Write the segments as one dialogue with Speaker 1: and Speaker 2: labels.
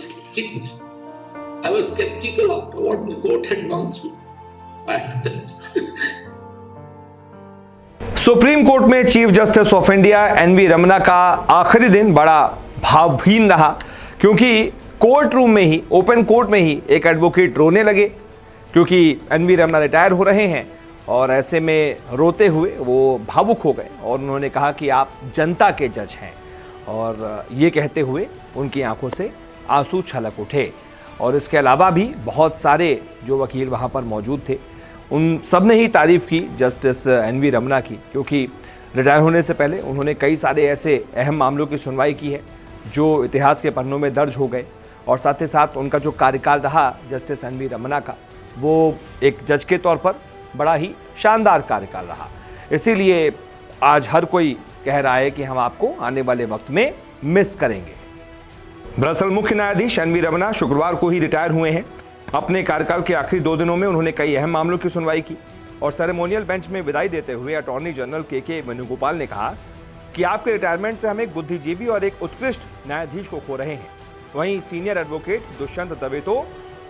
Speaker 1: skeptical. I was skeptical after what the court had gone through back then.
Speaker 2: Supreme Court में Chief justice of India N V Ramana का आखिरी दिन बड़ा भावहीन रहा, क्योंकि कोर्ट रूम में ही, ओपन कोर्ट में ही एक एडवोकेट रोने लगे, क्योंकि एनवी रमन्ना रिटायर हो रहे हैं और ऐसे में रोते हुए वो भावुक हो गए और उन्होंने कहा कि आप जनता के जज हैं, और ये कहते हुए उनकी आंखों से आंसू छलक उठे। और इसके अलावा भी बहुत सारे जो वकील वहाँ पर मौजूद थे, उन सब ने ही तारीफ़ की जस्टिस एनवी रमन्ना की, क्योंकि रिटायर होने से पहले उन्होंने कई सारे ऐसे अहम मामलों की सुनवाई की है जो इतिहास के पन्नों में दर्ज हो गए, और साथ ही साथ उनका जो कार्यकाल रहा जस्टिस एनवी रमन्ना का, वो एक जज के तौर पर बड़ा ही शानदार कार्यकाल रहा। इसीलिए आज हर कोई कह रहा है कि हम आपको आने वाले वक्त में मिस करेंगे। दरअसल मुख्य न्यायाधीश एनवी रमन्ना शुक्रवार को ही रिटायर हुए हैं। अपने कार्यकाल के आखिरी 2 दिनों में उन्होंने कई अहम मामलों की सुनवाई की, और सेरेमोनियल बेंच में विदाई देते हुए अटॉर्नी जनरल के वेणुगोपाल ने कहा कि आपके रिटायरमेंट से हम एक बुद्धिजीवी और एक उत्कृष्ट न्यायाधीश को खो रहे हैं। वहीं सीनियर एडवोकेट दुष्यंत दवे तो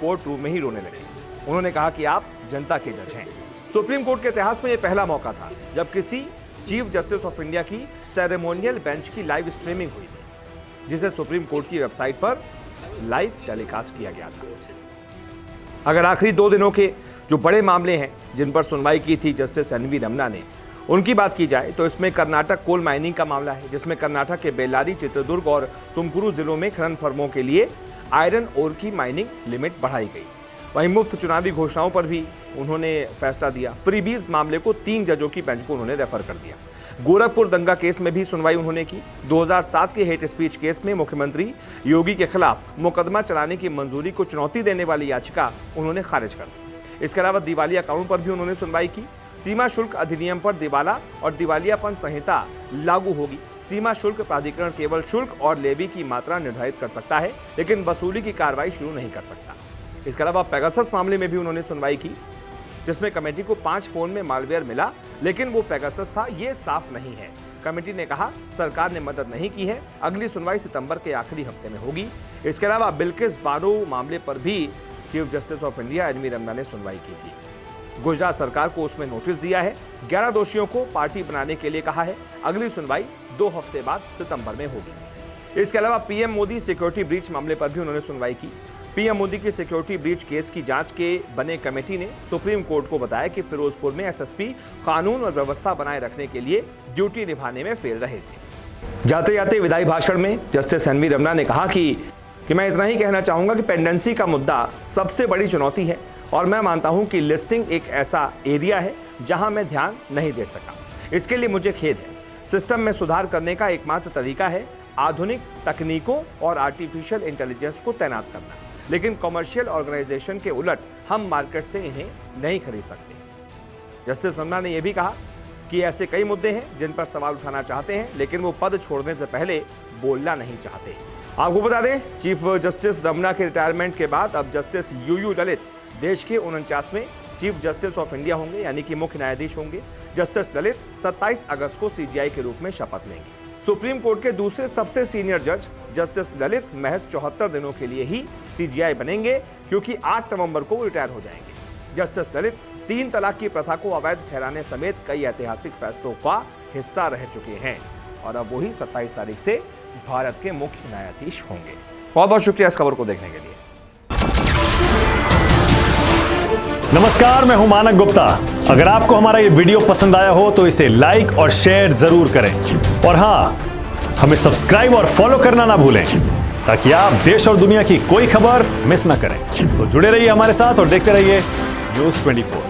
Speaker 2: कोर्ट रूम में ही रोने लगे। उन्होंने कहा कि आप जनता के जज हैं। सुप्रीम कोर्ट के इतिहास में यह पहला मौका था जब किसी चीफ जस्टिस ऑफ इंडिया की सेरेमोनियल बेंच की लाइव स्ट्रीमिंग हुई थी, जिसे सुप्रीम कोर्ट की वेबसाइट पर लाइव टेलीकास्ट किया गया था। अगर आखिरी 2 दिनों के जो बड़े मामले हैं जिन पर सुनवाई की थी जस्टिस एनवी रमन्ना ने, उनकी बात की जाए तो इसमें कर्नाटक कोल माइनिंग का मामला है, जिसमें कर्नाटक के बेल्लारी, चित्रदुर्ग और तुमकुरू जिलों में खनन फर्मों के लिए आयरन ओर की माइनिंग लिमिट बढ़ाई गई। वहीं मुफ्त चुनावी घोषणाओं पर भी उन्होंने फैसला दिया। फ्रीबीज मामले को 3 जजों की बेंच को उन्होंने रेफर कर दिया। गोरखपुर दंगा केस में भी सुनवाई उन्होंने की। 2007 के हेट स्पीच केस में मुख्यमंत्री योगी के खिलाफ मुकदमा चलाने की मंजूरी को चुनौती देने वाली याचिका उन्होंने खारिज कर दी। इसके अलावा दिवालिया कानून पर भी उन्होंने सुनवाई की। सीमा शुल्क अधिनियम पर दिवाला और दिवालियापन संहिता लागू होगी। सीमा शुल्क प्राधिकरण केवल शुल्क और लेवी की मात्रा निर्धारित कर सकता है, लेकिन वसूली की कार्रवाई शुरू नहीं कर सकता। इसके अलावा पेगासस मामले में भी उन्होंने सुनवाई की, जिसमें कमेटी को 5 फोन में मालवेयर मिला, लेकिन वो पेगासस था ये साफ नहीं है। कमेटी ने कहा सरकार ने मदद नहीं की है। अगली सुनवाई सितंबर के आखिरी हफ्ते में होगी। इसके अलावा बिल्किस बानो मामले पर भी chief justice of India N V Ramana ने सुनवाई की थी। गुजरात सरकार को उसमें नोटिस दिया है। 11 दोषियों को पार्टी बनाने के लिए कहा है। अगली सुनवाई 2 हफ्ते बाद सितंबर में होगी। इसके अलावा पीएम मोदी सिक्योरिटी ब्रीच मामले पर भी उन्होंने सुनवाई की। पीएम मोदी की सिक्योरिटी ब्रीच केस की जांच के बने कमेटी ने सुप्रीम कोर्ट को बताया कि फिरोजपुर में एसएसपी कानून और व्यवस्था बनाए रखने के लिए ड्यूटी निभाने में फेल रहे थे। जाते जाते विदाई भाषण में जस्टिस एनवी रमन्ना ने कहा कि मैं इतना ही कहना चाहूंगा कि पेंडेंसी का मुद्दा सबसे बड़ी चुनौती है, और मैं मानता हूं कि लिस्टिंग एक ऐसा एरिया है जहां मैं ध्यान नहीं दे सका। इसके लिए मुझे खेद है। सिस्टम में सुधार करने का एकमात्र तरीका है आधुनिक तकनीकों और आर्टिफिशियल इंटेलिजेंस को तैनात करना, लेकिन कमर्शियल ऑर्गेनाइजेशन के उलट हम मार्केट से इन्हें नहीं खरीद सकते। जस्टिस रमन्ना ने यह भी कहा कि ऐसे कई मुद्दे हैं जिन पर सवाल उठाना चाहते हैं, लेकिन वो पद छोड़ने से पहले बोलना नहीं चाहते। आपको बता दें, चीफ जस्टिस रमन्ना के रिटायरमेंट के बाद अब जस्टिस यूयू ललित देश के 49वें चीफ जस्टिस ऑफ इंडिया होंगे, यानी कि मुख्य न्यायाधीश होंगे। जस्टिस ललित 27 अगस्त को सीजीआई के रूप में शपथ लेंगे। सुप्रीम कोर्ट के दूसरे सबसे सीनियर जज जस्टिस ललित महज 74 दिनों के लिए ही सीजीआई बनेंगे, क्योंकि 8 नवंबर को रिटायर हो जाएंगे। जस्टिस ललित 3 तलाक की प्रथा को अवैध ठहराने समेत कई ऐतिहासिक फैसलों का हिस्सा रह चुके हैं, और अब वही 27 तारीख से भारत के मुख्य न्यायाधीश होंगे। बहुत बहुत शुक्रिया इस खबर को देखने के लिए।
Speaker 3: नमस्कार, मैं हूं मानक गुप्ता। अगर आपको हमारा ये वीडियो पसंद आया हो तो इसे लाइक और शेयर जरूर करें, और हां, हमें सब्सक्राइब और फॉलो करना ना भूलें, ताकि आप देश और दुनिया की कोई खबर मिस ना करें। तो जुड़े रहिए हमारे साथ और देखते रहिए न्यूज़ 24।